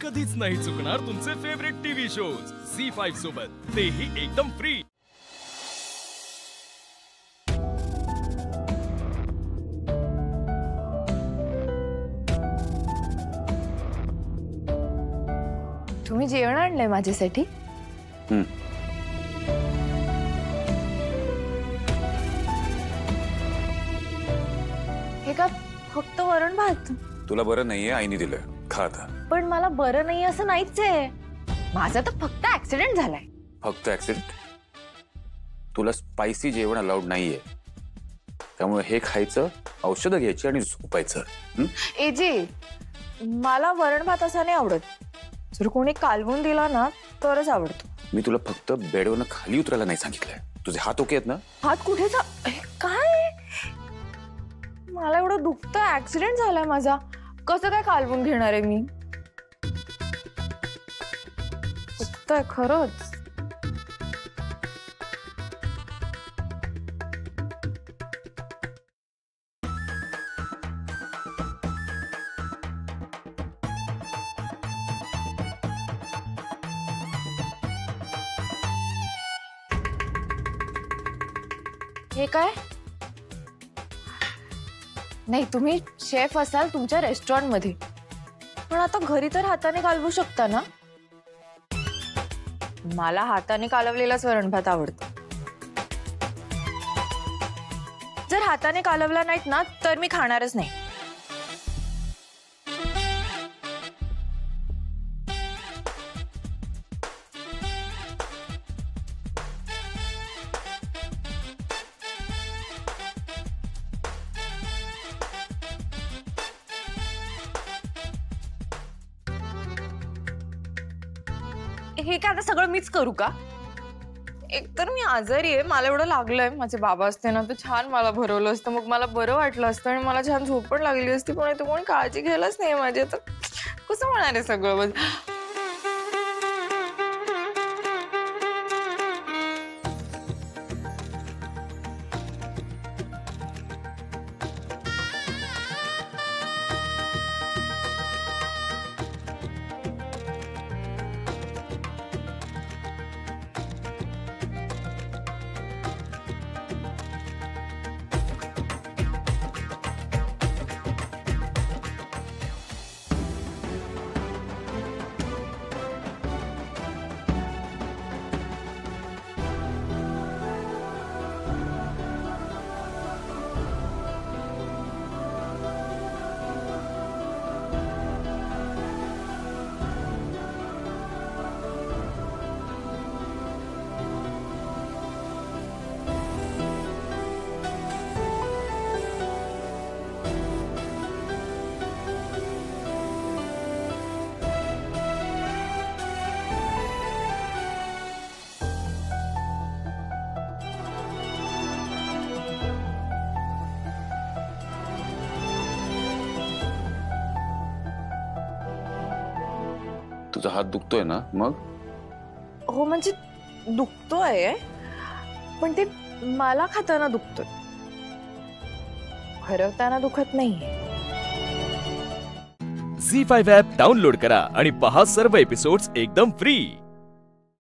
कधीच नाही चुकणार तुमचे फेवरेट टीव्ही शोज झी5 सोबत, तेही एकदम फ्री। तुम्ही जेवण आणलंय माझ्यासाठी? हे का फक्त वरण भात? तुला बरं नाहीये, आईने दिलं, खा आता। पण मला बरं नाही असं नाहीच आहे, माझा तर फक्त ऍक्सिडेंट झालाय। फक्त ऍक्सिडेंट? तुला स्पायसी जेवण अलाउड नाहीये, त्यामुळे हे खायचं, औषधं घ्यायची आणि झोपायचं। एजी, मला वरण भात असा नाही आवडत, जर कोणी कालवून दिला ना तरच आवडतो। मी तुला फक्त बेडवरनं खाली उतरायला नाही सांगितलंय। तुझे हात ओके आहेत ना? हात कुठे काय? मला एवढं दुखतं, ऍक्सिडेंट झालाय माझा, कसं काय कालवून घेणार आहे मी? दुखतंय खरंच। हे काय? नाही, तुम्ही शेफ असाल तुमच्या रेस्टॉरंट मध्ये, पण आता घरी तर हाताने कालवू शकता ना? मला हाताने कालवलेलाच वरण भात आवडतो। जर हाताने कालवला नाहीत ना तर मी खाणारच नाही। हे काय आता सगळं मीच करू का? एकतर मी आजारी आहे, मला एवढं लागलंय। माझे बाबा असते ना तर छान मला भरवलं असतं, मग मला बरं वाटलं असतं आणि मला छान झोप पण लागली असती, पण इथे कोणी काळजी घ्यायलाच नाही माझी। आता कसं होणार आहे सगळं? तुझा हात दुखतोय ना? मग हो, म्हणजे दुखतोय, पण ते मला खाताना दुखतोय, भरवताना दुखत नाहीये। झी5 ॲप डाउनलोड करा आणि पहा सर्व एपिसोड्स एकदम फ्री।